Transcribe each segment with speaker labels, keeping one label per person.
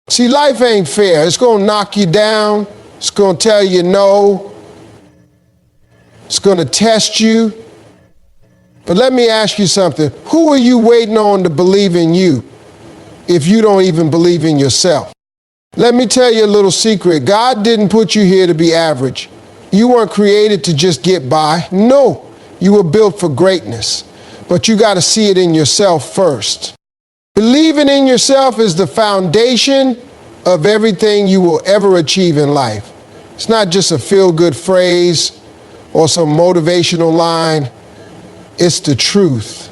Speaker 1: See, life ain't fair. It's going to knock you down. It's going to tell you no. It's going to test you. But let me ask you something. Who are you waiting on to believe in you if you don't even believe in yourself? Let me tell you a little secret. God didn't put you here to be average. You weren't created to just get by. No, you were built for greatness. But you got to see it in yourself first. Believing in yourself is the foundation of everything you will ever achieve in life. It's not just a feel-good phrase or some motivational line. It's the truth.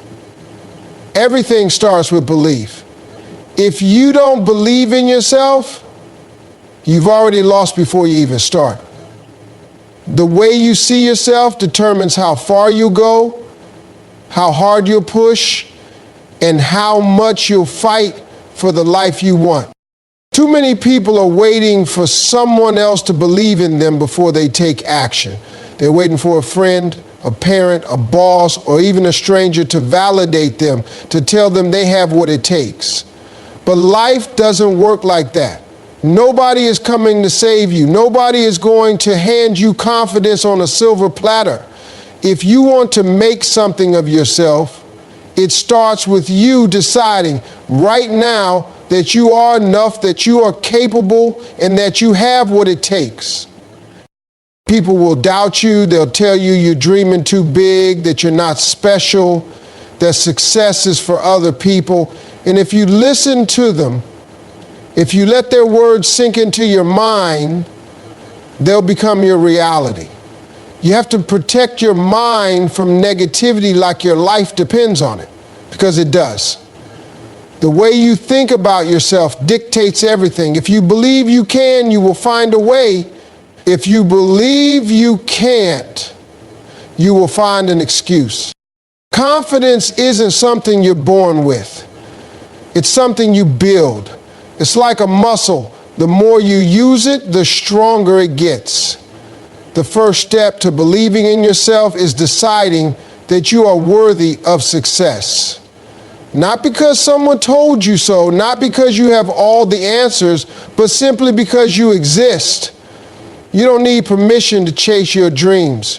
Speaker 1: Everything starts with belief. If you don't believe in yourself, you've already lost before you even start. The way you see yourself determines how far you go, how hard you'll push, and how much you'll fight for the life you want. Too many people are waiting for someone else to believe in them before they take action. They're waiting for a friend, a parent, a boss, or even a stranger to validate them, to tell them they have what it takes. But life doesn't work like that. Nobody is coming to save you. Nobody is going to hand you confidence on a silver platter. If you want to make something of yourself, it starts with you deciding right now that you are enough, that you are capable, and that you have what it takes. People will doubt you. They'll tell you you're dreaming too big, that you're not special, that success is for other people. And if you listen to them, if you let their words sink into your mind, they'll become your reality. You have to protect your mind from negativity like your life depends on it, because it does. The way you think about yourself dictates everything. If you believe you can, you will find a way. If you believe you can't, you will find an excuse. Confidence isn't something you're born with. It's something you build. It's like a muscle. The more you use it, the stronger it gets. The first step to believing in yourself is deciding that you are worthy of success. Not because someone told you so, not because you have all the answers, but simply because you exist. You don't need permission to chase your dreams.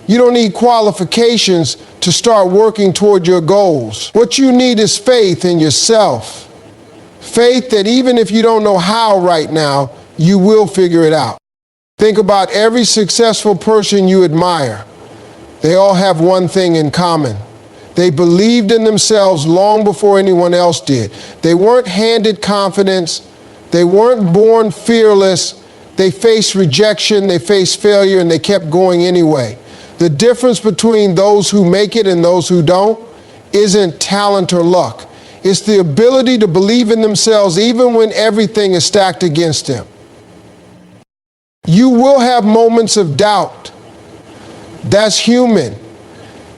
Speaker 1: You don't need qualifications to start working toward your goals. What you need is faith in yourself. Faith that even if you don't know how right now, you will figure it out. Think about every successful person you admire. They all have one thing in common. They believed in themselves long before anyone else did. They weren't handed confidence. They weren't born fearless. They faced rejection, they faced failure, and they kept going anyway. The difference between those who make it and those who don't isn't talent or luck. It's the ability to believe in themselves even when everything is stacked against them. You will have moments of doubt. That's human.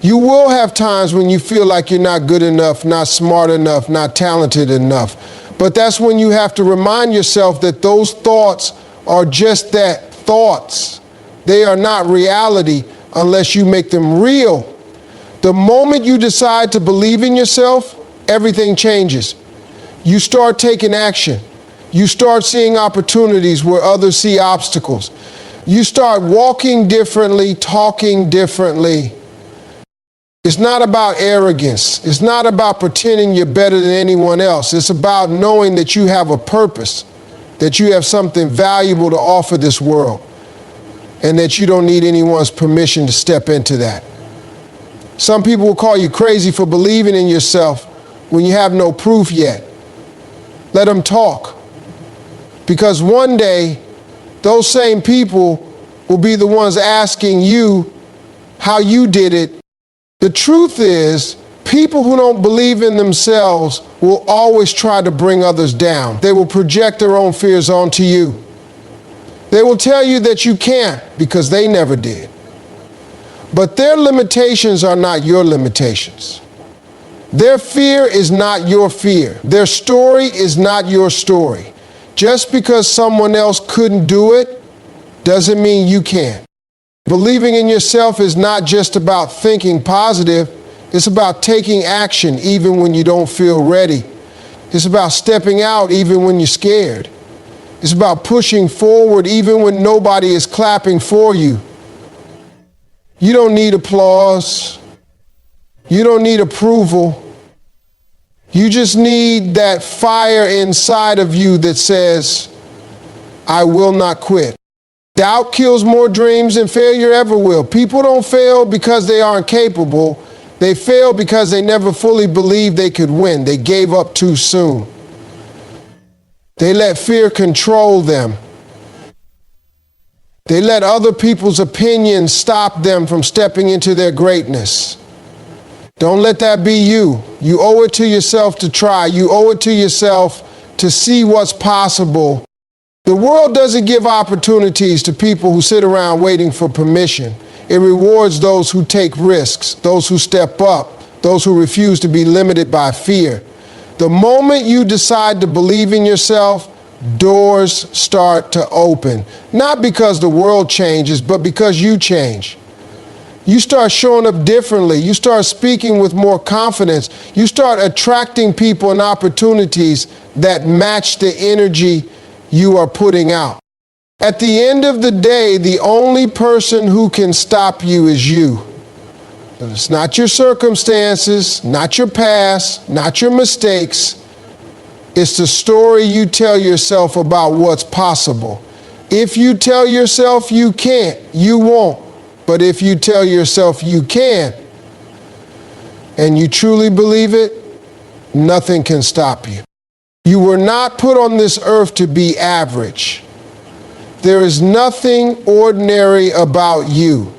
Speaker 1: You will have times when you feel like you're not good enough, not smart enough, not talented enough. But that's when you have to remind yourself that those thoughts are just that, thoughts. They are not reality unless you make them real. The moment you decide to believe in yourself, everything changes. You start taking action. You start seeing opportunities where others see obstacles. You start walking differently, talking differently. It's not about arrogance. It's not about pretending you're better than anyone else. It's about knowing that you have a purpose, that you have something valuable to offer this world, and that you don't need anyone's permission to step into that. Some people will call you crazy for believing in yourself when you have no proof yet. Let them talk. Because one day, those same people will be the ones asking you how you did it. The truth is, people who don't believe in themselves will always try to bring others down. They will project their own fears onto you. They will tell you that you can't because they never did. But their limitations are not your limitations. Their fear is not your fear. Their story is not your story. Just because someone else couldn't do it doesn't mean you can't. Believing in yourself is not just about thinking positive. It's about taking action even when you don't feel ready. It's about stepping out even when you're scared. It's about pushing forward even when nobody is clapping for you. You don't need applause. You don't need approval. You just need that fire inside of you that says, I will not quit. Doubt kills more dreams than failure ever will. People don't fail because they aren't capable. They fail because they never fully believed they could win. They gave up too soon. They let fear control them. They let other people's opinions stop them from stepping into their greatness. Don't let that be you. You owe it to yourself to try. You owe it to yourself to see what's possible. The world doesn't give opportunities to people who sit around waiting for permission. It rewards those who take risks, those who step up, those who refuse to be limited by fear. The moment you decide to believe in yourself, doors start to open. Not because the world changes, but because you change. You start showing up differently. You start speaking with more confidence. You start attracting people and opportunities that match the energy you are putting out. At the end of the day, the only person who can stop you is you. It's not your circumstances, not your past, not your mistakes. It's the story you tell yourself about what's possible. If you tell yourself you can't, you won't. But if you tell yourself you can, and you truly believe it, nothing can stop you. You were not put on this earth to be average. There is nothing ordinary about you.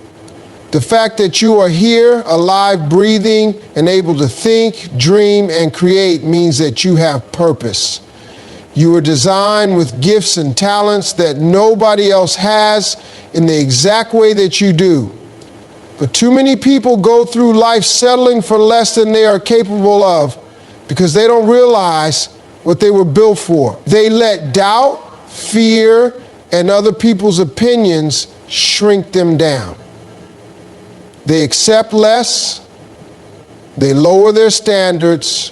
Speaker 1: The fact that you are here, alive, breathing, and able to think, dream, and create means that you have purpose. You were designed with gifts and talents that nobody else has in the exact way that you do. But too many people go through life settling for less than they are capable of because they don't realize what they were built for. They let doubt, fear, and other people's opinions shrink them down. They accept less, they lower their standards,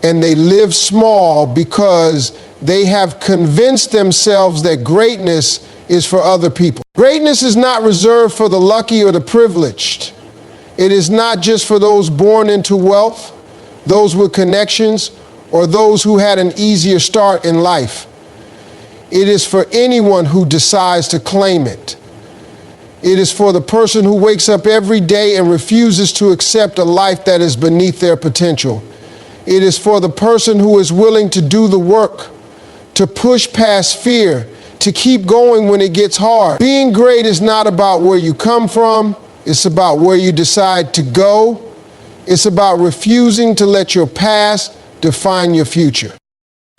Speaker 1: and they live small because they have convinced themselves that greatness is for other people. Greatness is not reserved for the lucky or the privileged. It is not just for those born into wealth, those with connections, or those who had an easier start in life. It is for anyone who decides to claim it. It is for the person who wakes up every day and refuses to accept a life that is beneath their potential. It is for the person who is willing to do the work, to push past fear, to keep going when it gets hard. Being great is not about where you come from. It's about where you decide to go. It's about refusing to let your past define your future.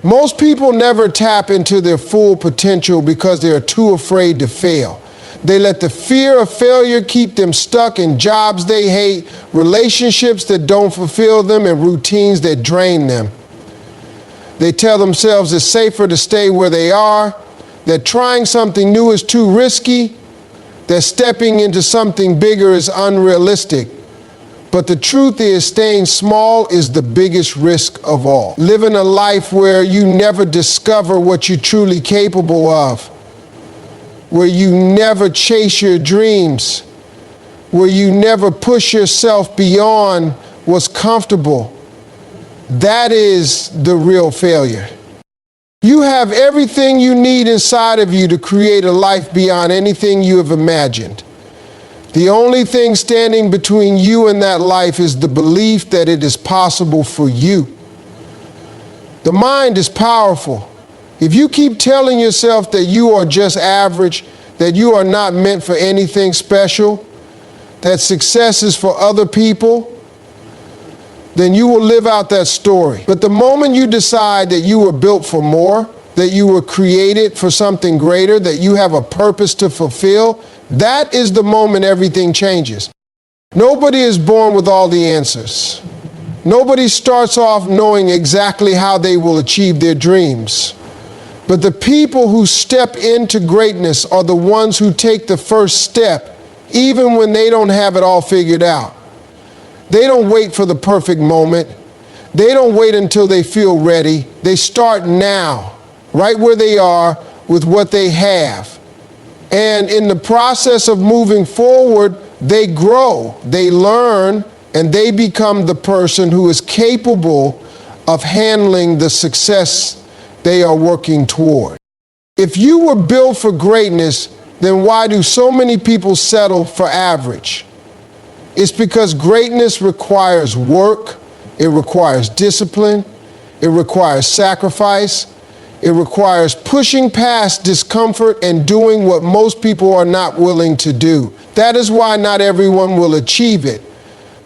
Speaker 1: Most people never tap into their full potential because they are too afraid to fail. They let the fear of failure keep them stuck in jobs they hate, relationships that don't fulfill them, and routines that drain them. They tell themselves it's safer to stay where they are, that trying something new is too risky, that stepping into something bigger is unrealistic. But the truth is, staying small is the biggest risk of all. Living a life where you never discover what you're truly capable of, where you never chase your dreams, where you never push yourself beyond what's comfortable. That is the real failure. You have everything you need inside of you to create a life beyond anything you have imagined. The only thing standing between you and that life is the belief that it is possible for you. The mind is powerful. If you keep telling yourself that you are just average, that you are not meant for anything special, that success is for other people, then you will live out that story. But the moment you decide that you were built for more, that you were created for something greater, that you have a purpose to fulfill, that is the moment everything changes. Nobody is born with all the answers. Nobody starts off knowing exactly how they will achieve their dreams. But the people who step into greatness are the ones who take the first step, even when they don't have it all figured out. They don't wait for the perfect moment. They don't wait until they feel ready. They start now. right where they are with what they have. And in the process of moving forward, they grow, they learn, and they become the person who is capable of handling the success they are working toward. If you were built for greatness, then why do so many people settle for average? It's because greatness requires work, it requires discipline, it requires sacrifice, it requires pushing past discomfort and doing what most people are not willing to do. That is why not everyone will achieve it.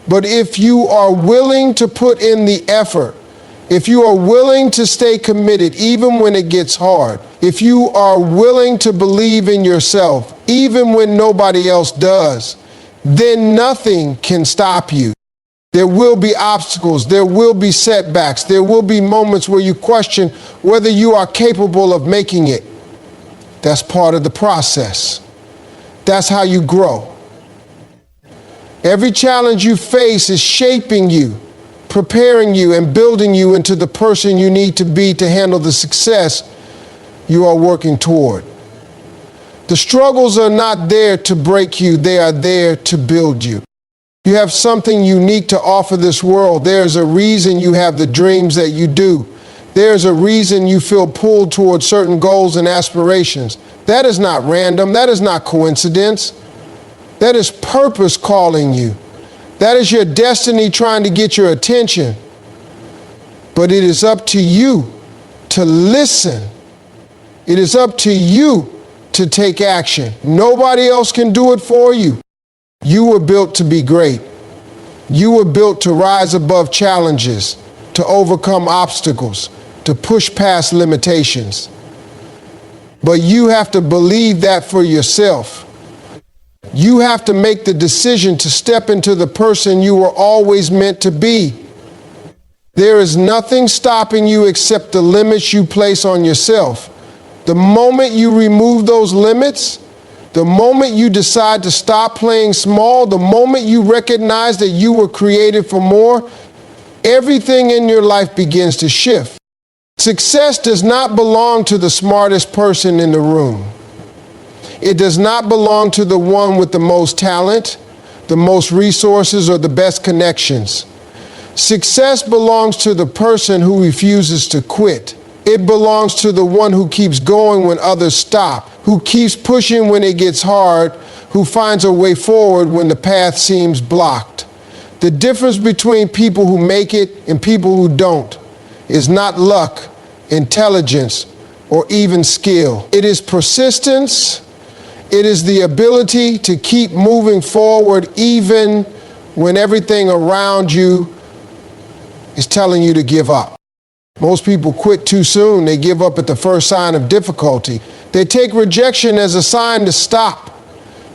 Speaker 1: But if you are willing to put in the effort, if you are willing to stay committed even when it gets hard, if you are willing to believe in yourself even when nobody else does, then nothing can stop you. There will be obstacles, there will be setbacks, there will be moments where you question whether you are capable of making it. That's part of the process. That's how you grow. Every challenge you face is shaping you, preparing you, and building you into the person you need to be to handle the success you are working toward. The struggles are not there to break you, they are there to build you. You have something unique to offer this world. There's a reason you have the dreams that you do. There's a reason you feel pulled towards certain goals and aspirations. That is not random. That is not coincidence. That is purpose calling you. That is your destiny trying to get your attention. But it is up to you to listen. It is up to you to take action. Nobody else can do it for you. You were built to be great. You were built to rise above challenges, to overcome obstacles, to push past limitations. But you have to believe that for yourself. You have to make the decision to step into the person you were always meant to be. There is nothing stopping you except the limits you place on yourself. The moment you remove those limits, the moment you decide to stop playing small, the moment you recognize that you were created for more, everything in your life begins to shift. Success does not belong to the smartest person in the room. It does not belong to the one with the most talent, the most resources, or the best connections. Success belongs to the person who refuses to quit. It belongs to the one who keeps going when others stop, who keeps pushing when it gets hard, who finds a way forward when the path seems blocked. The difference between people who make it and people who don't is not luck, intelligence, or even skill. It is persistence. It is the ability to keep moving forward even when everything around you is telling you to give up. Most people quit too soon. They give up at the first sign of difficulty. They take rejection as a sign to stop.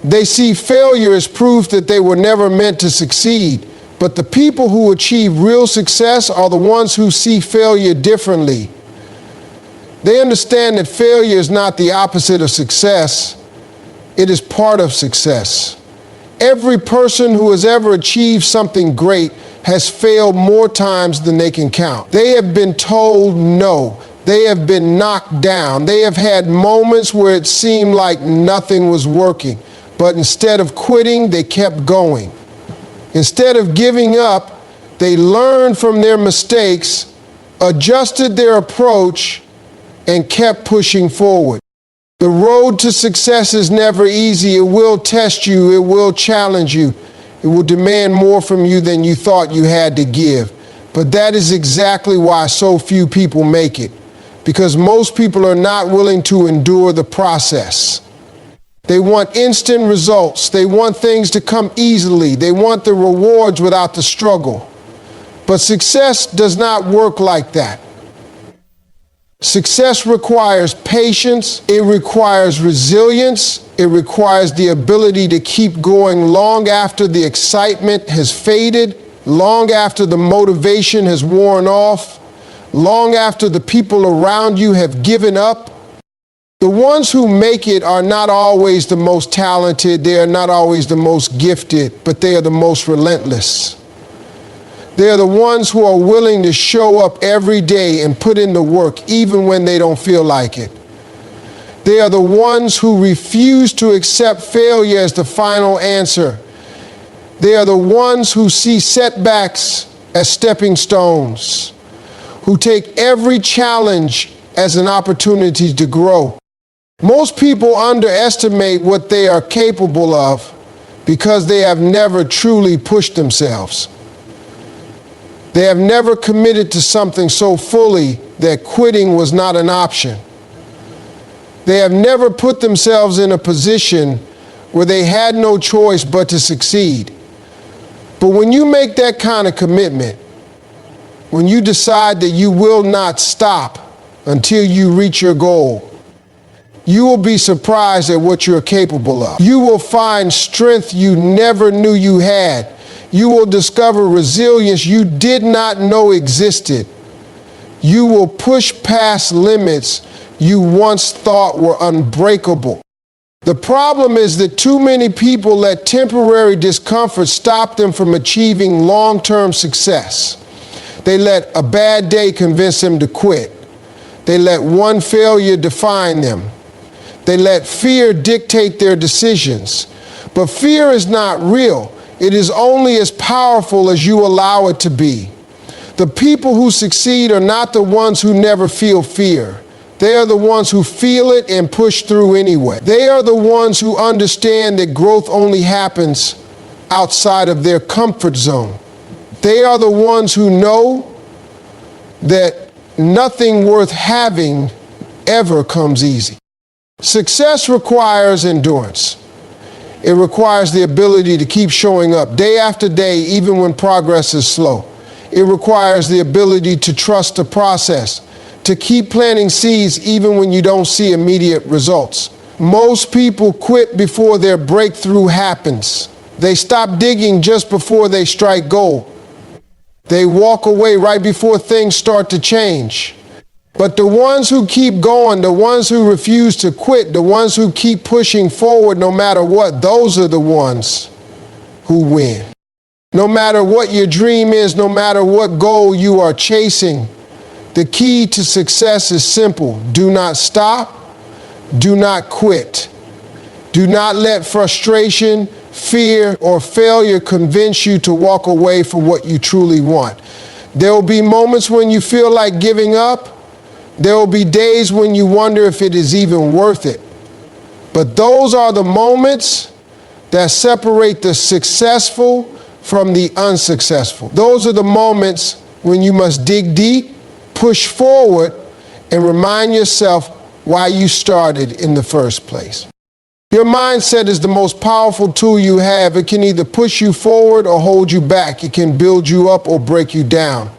Speaker 1: They see failure as proof that they were never meant to succeed. But the people who achieve real success are the ones who see failure differently. They understand that failure is not the opposite of success. It is part of success. Every person who has ever achieved something great has failed more times than they can count. They have been told no. They have been knocked down. They have had moments where it seemed like nothing was working. But instead of quitting, they kept going. Instead of giving up, they learned from their mistakes, adjusted their approach, and kept pushing forward. The road to success is never easy. It will test you. It will challenge you. It will demand more from you than you thought you had to give. But that is exactly why so few people make it. Because most people are not willing to endure the process. They want instant results. They want things to come easily. They want the rewards without the struggle. But success does not work like that. Success requires patience, it requires resilience, it requires the ability to keep going long after the excitement has faded, long after the motivation has worn off, long after the people around you have given up. The ones who make it are not always the most talented, they are not always the most gifted, but they are the most relentless. They are the ones who are willing to show up every day and put in the work even when they don't feel like it. They are the ones who refuse to accept failure as the final answer. They are the ones who see setbacks as stepping stones, who take every challenge as an opportunity to grow. Most people underestimate what they are capable of because they have never truly pushed themselves. They have never committed to something so fully that quitting was not an option. They have never put themselves in a position where they had no choice but to succeed. But when you make that kind of commitment, when you decide that you will not stop until you reach your goal, you will be surprised at what you're capable of. You will find strength you never knew you had. You will discover resilience you did not know existed. You will push past limits you once thought were unbreakable. The problem is that too many people let temporary discomfort stop them from achieving long-term success. They let a bad day convince them to quit. They let one failure define them. They let fear dictate their decisions. But fear is not real. It is only as powerful as you allow it to be. The people who succeed are not the ones who never feel fear. They are the ones who feel it and push through anyway. They are the ones who understand that growth only happens outside of their comfort zone. They are the ones who know that nothing worth having ever comes easy. Success requires endurance. It requires the ability to keep showing up day after day, even when progress is slow. It requires the ability to trust the process, to keep planting seeds even when you don't see immediate results. Most people quit before their breakthrough happens. They stop digging just before they strike gold. They walk away right before things start to change. But the ones who keep going, the ones who refuse to quit, the ones who keep pushing forward no matter what, those are the ones who win. No matter what your dream is, no matter what goal you are chasing, the key to success is simple. Do not stop. Do not quit. Do not let frustration, fear, or failure convince you to walk away from what you truly want. There will be moments when you feel like giving up. There will be days when you wonder if it is even worth it. But those are the moments that separate the successful from the unsuccessful. Those are the moments when you must dig deep, push forward, and remind yourself why you started in the first place. Your mindset is the most powerful tool you have. It can either push you forward or hold you back. It can build you up or break you down.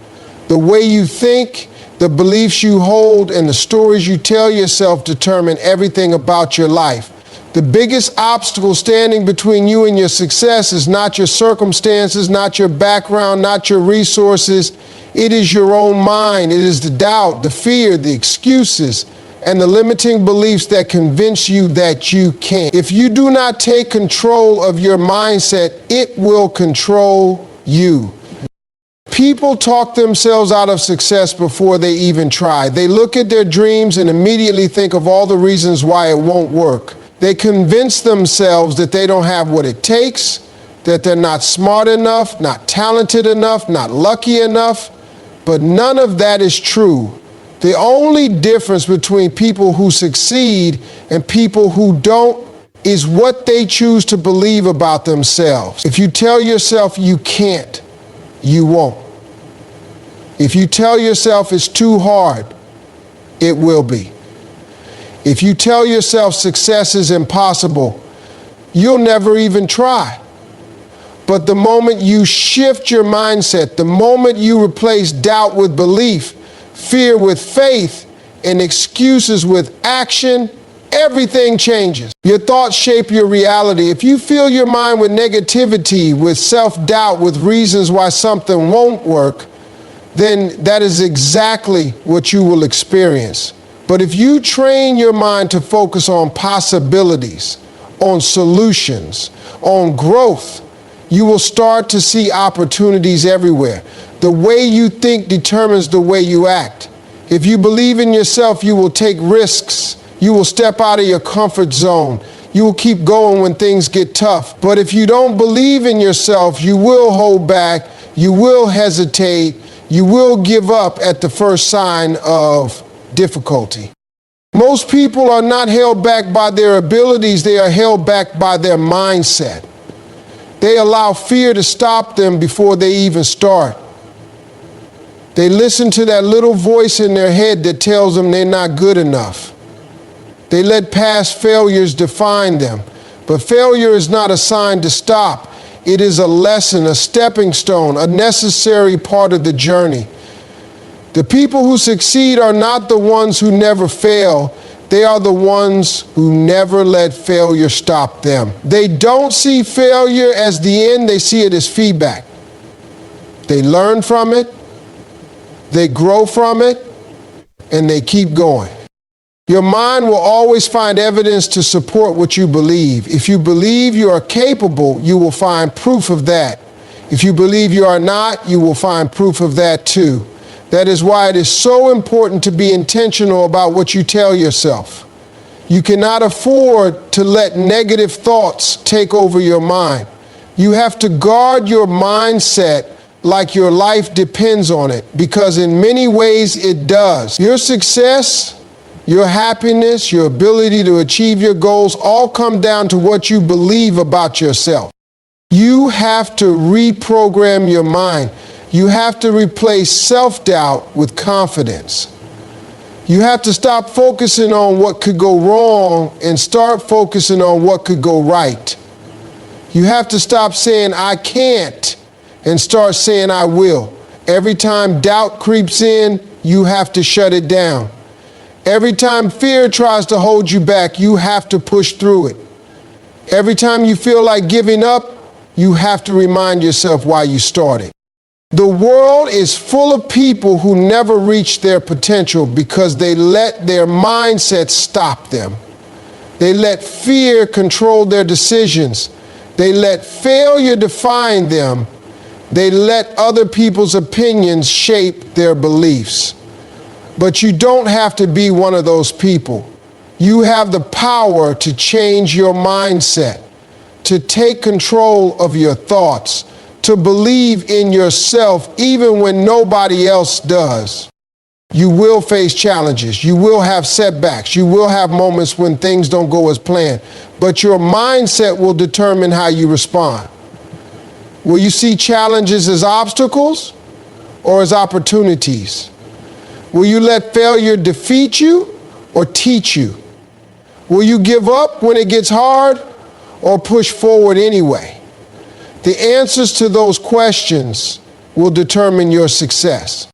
Speaker 1: The way you think, the beliefs you hold, and the stories you tell yourself determine everything about your life. The biggest obstacle standing between you and your success is not your circumstances, not your background, not your resources. It is your own mind. It is the doubt, the fear, the excuses, and the limiting beliefs that convince you that you can't. If you do not take control of your mindset, it will control you. People talk themselves out of success before they even try. They look at their dreams and immediately think of all the reasons why it won't work. They convince themselves that they don't have what it takes, that they're not smart enough, not talented enough, not lucky enough. But none of that is true. The only difference between people who succeed and people who don't is what they choose to believe about themselves. If you tell yourself you can't, you won't. If you tell yourself it's too hard, it will be. If you tell yourself success is impossible, you'll never even try. But the moment you shift your mindset, the moment you replace doubt with belief, fear with faith, and excuses with action, everything changes. Your thoughts shape your reality. If you fill your mind with negativity, with self-doubt, with reasons why something won't work, then that is exactly what you will experience. But if you train your mind to focus on possibilities, on solutions, on growth, you will start to see opportunities everywhere. The way you think determines the way you act. If you believe in yourself, you will take risks. You will step out of your comfort zone. You will keep going when things get tough. But if you don't believe in yourself, you will hold back. You will hesitate. You will give up at the first sign of difficulty. Most people are not held back by their abilities. They are held back by their mindset. They allow fear to stop them before they even start. They listen to that little voice in their head that tells them they're not good enough. They let past failures define them. But failure is not a sign to stop. It is a lesson, a stepping stone, a necessary part of the journey. The people who succeed are not the ones who never fail. They are the ones who never let failure stop them. They don't see failure as the end, they see it as feedback. They learn from it, they grow from it, and they keep going. Your mind will always find evidence to support what you believe. If you believe you are capable, you will find proof of that. If you believe you are not, you will find proof of that too. That is why it is so important to be intentional about what you tell yourself. You cannot afford to let negative thoughts take over your mind. You have to guard your mindset like your life depends on it, because in many ways it does. Your success, your happiness, your ability to achieve your goals all come down to what you believe about yourself. You have to reprogram your mind. You have to replace self-doubt with confidence. You have to stop focusing on what could go wrong and start focusing on what could go right. You have to stop saying, I can't, and start saying, I will. Every time doubt creeps in, you have to shut it down. Every time fear tries to hold you back, you have to push through it. Every time you feel like giving up, you have to remind yourself why you started. The world is full of people who never reach their potential because they let their mindset stop them. They let fear control their decisions. They let failure define them. They let other people's opinions shape their beliefs. But you don't have to be one of those people. You have the power to change your mindset, to take control of your thoughts, to believe in yourself even when nobody else does. You will face challenges. You will have setbacks. You will have moments when things don't go as planned. But your mindset will determine how you respond. Will you see challenges as obstacles or as opportunities? Will you let failure defeat you or teach you? Will you give up when it gets hard or push forward anyway? The answers to those questions will determine your success.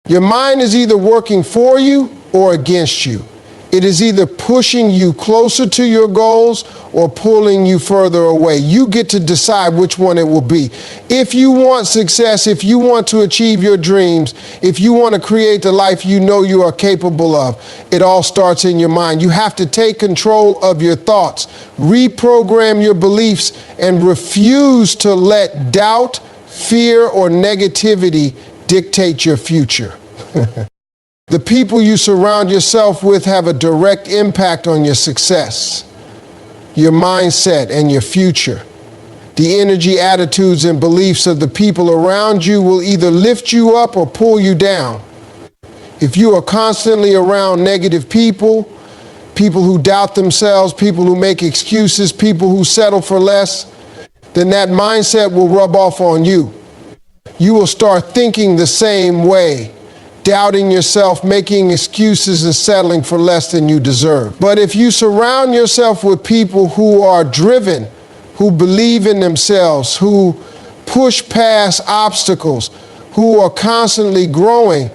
Speaker 1: Your mind is either working for you or against you. It is either pushing you closer to your goals or pulling you further away. You get to decide which one it will be. If you want success, if you want to achieve your dreams, if you want to create the life you know you are capable of, it all starts in your mind. You have to take control of your thoughts, reprogram your beliefs, and refuse to let doubt, fear, or negativity dictate your future. The people you surround yourself with have a direct impact on your success, your mindset, and your future. The energy, attitudes, and beliefs of the people around you will either lift you up or pull you down. If you are constantly around negative people, people who doubt themselves, people who make excuses, people who settle for less, then that mindset will rub off on you. You will start thinking the same way, doubting yourself, making excuses, and settling for less than you deserve. But if you surround yourself with people who are driven, who believe in themselves, who push past obstacles, who are constantly growing,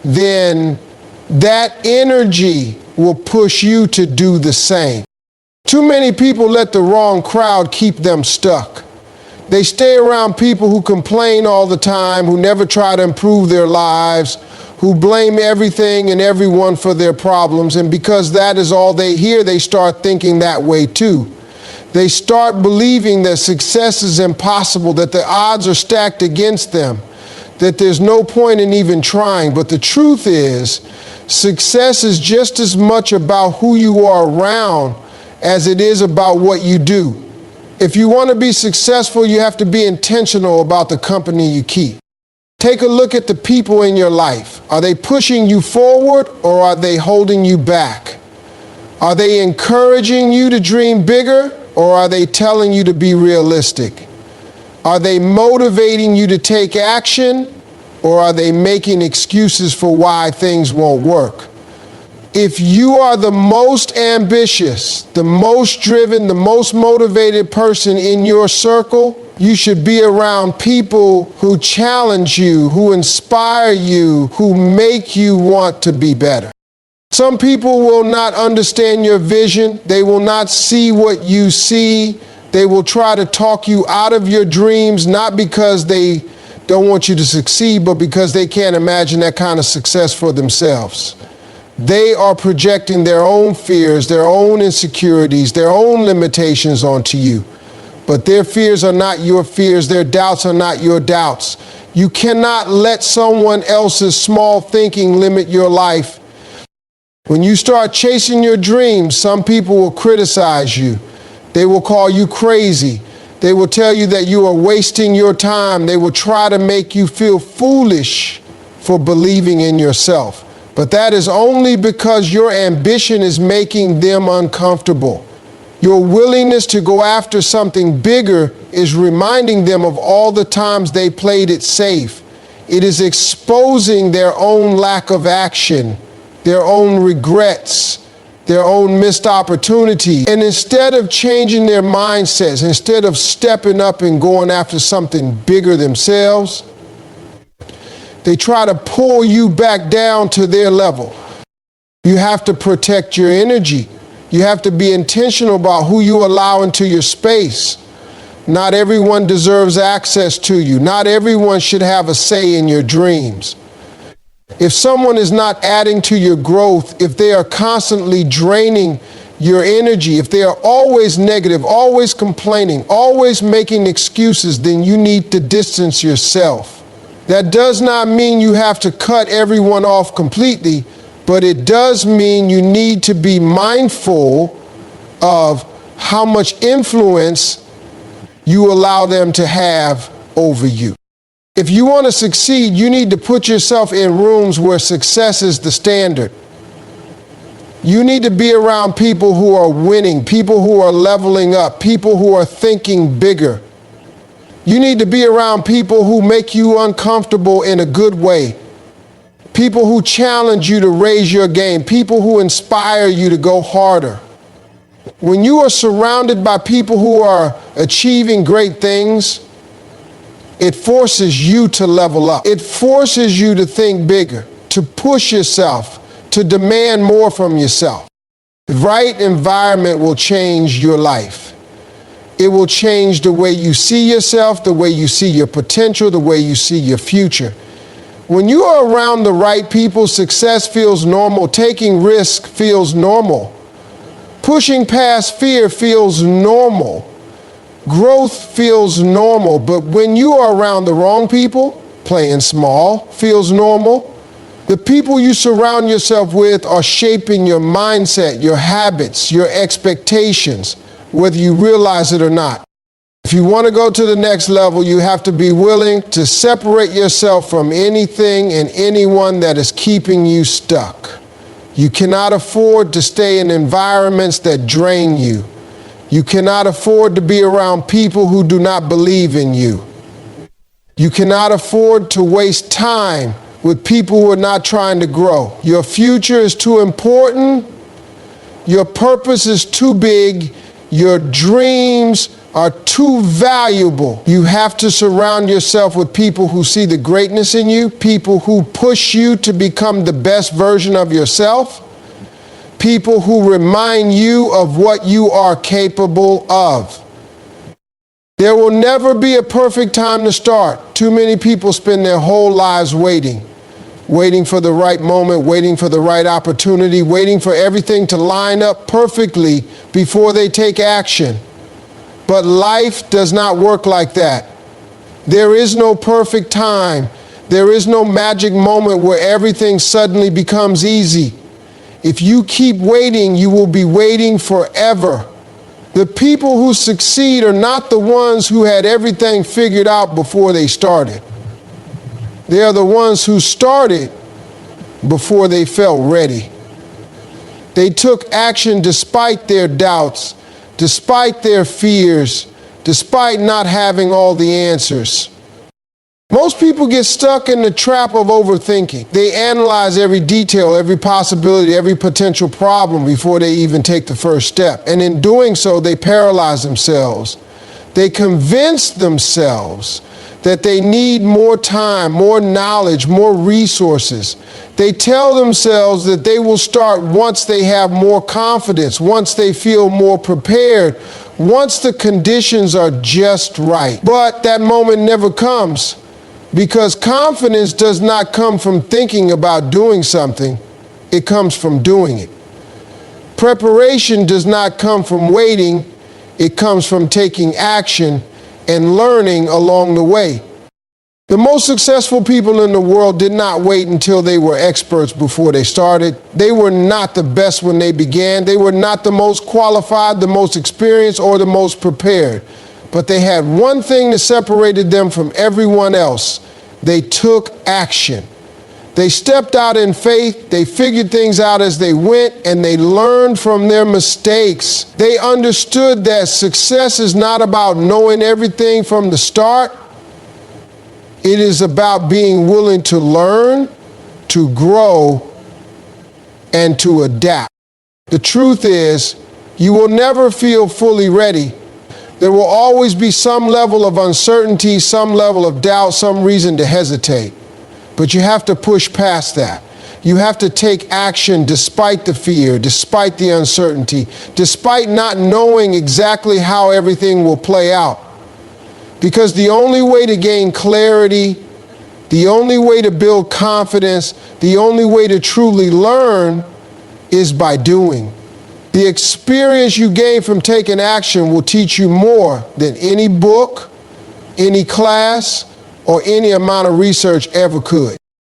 Speaker 1: then that energy will push you to do the same. Too many people let the wrong crowd keep them stuck. They stay around people who complain all the time, who never try to improve their lives, who blame everything and everyone for their problems, and because that is all they hear, they start thinking that way too. They start believing that success is impossible, that the odds are stacked against them. that there's no point in even trying. But the truth is, success is just as much about who you are around as it is about what you do. If you want to be successful, you have to be intentional about the company you keep. Take a look at the people in your life. Are they pushing you forward or are they holding you back? Are they encouraging you to dream bigger or are they telling you to be realistic? Are they motivating you to take action or are they making excuses for why things won't work? If you are the most ambitious, the most driven, the most motivated person in your circle, you should be around people who challenge you, who inspire you, who make you want to be better. Some people will not understand your vision. They will not see what you see. They will try to talk you out of your dreams, not because they don't want you to succeed, but because they can't imagine that kind of success for themselves. They are projecting their own fears, their own insecurities, their own limitations onto you. But their fears are not your fears. Their doubts are not your doubts. You cannot let someone else's small thinking limit your life. When you start chasing your dreams, some people will criticize you. They will call you crazy. They will tell you that you are wasting your time. They will try to make you feel foolish for believing in yourself. But that is only because your ambition is making them uncomfortable. Your willingness to go after something bigger is reminding them of all the times they played it safe. It is exposing their own lack of action, their own regrets, their own missed opportunities. And instead of changing their mindsets, instead of stepping up and going after something bigger themselves, they try to pull you back down to their level. You have to protect your energy. You have to be intentional about who you allow into your space. Not everyone deserves access to you. Not everyone should have a say in your dreams. If someone is not adding to your growth, if they are constantly draining your energy, if they are always negative, always complaining, always making excuses, then you need to distance yourself. That does not mean you have to cut everyone off completely, but it does mean you need to be mindful of how much influence you allow them to have over you. If you want to succeed, you need to put yourself in rooms where success is the standard. You need to be around people who are winning, people who are leveling up, people who are thinking bigger. You need to be around people who make you uncomfortable in a good way. People who challenge you to raise your game, people who inspire you to go harder. When you are surrounded by people who are achieving great things, it forces you to level up. It forces you to think bigger, to push yourself, to demand more from yourself. The right environment will change your life. It will change the way you see yourself, the way you see your potential, the way you see your future. When you are around the right people, success feels normal. Taking risk feels normal. Pushing past fear feels normal. Growth feels normal. But when you are around the wrong people, playing small feels normal. The people you surround yourself with are shaping your mindset, your habits, your expectations, whether you realize it or not. If you want to go to the next level, you have to be willing to separate yourself from anything and anyone that is keeping you stuck. You cannot afford to stay in environments that drain you. You cannot afford to be around people who do not believe in you. You cannot afford to waste time with people who are not trying to grow. Your future is too important. Your purpose is too big. Your dreams are too valuable. You have to surround yourself with people who see the greatness in you, people who push you to become the best version of yourself, people who remind you of what you are capable of. There will never be a perfect time to start. Too many people spend their whole lives waiting for the right moment, waiting for the right opportunity, waiting for everything to line up perfectly before they take action. But life does not work like that. There is no perfect time. There is no magic moment where everything suddenly becomes easy. If you keep waiting, you will be waiting forever. The people who succeed are not the ones who had everything figured out before they started. They are the ones who started before they felt ready. They took action despite their doubts, despite their fears, despite not having all the answers. Most people get stuck in the trap of overthinking. They analyze every detail, every possibility, every potential problem before they even take the first step. And in doing so, they paralyze themselves. They convince themselves that they need more time, more knowledge, more resources. They tell themselves that they will start once they have more confidence, once they feel more prepared, once the conditions are just right. But that moment never comes. Because confidence does not come from thinking about doing something, it comes from doing it. Preparation does not come from waiting, it comes from taking action and learning along the way. The most successful people in the world did not wait until they were experts before they started. They were not the best when they began. They were not the most qualified, the most experienced, or the most prepared. But they had one thing that separated them from everyone else. They took action. They stepped out in faith, they figured things out as they went, and they learned from their mistakes. They understood that success is not about knowing everything from the start. It is about being willing to learn, to grow, and to adapt. The truth is, you will never feel fully ready. There will always be some level of uncertainty, some level of doubt, some reason to hesitate. But you have to push past that. You have to take action despite the fear, despite the uncertainty, despite not knowing exactly how everything will play out. Because the only way to gain clarity, the only way to build confidence, the only way to truly learn is by doing. The experience you gain from taking action will teach you more than any book, any class, or any amount of research ever could.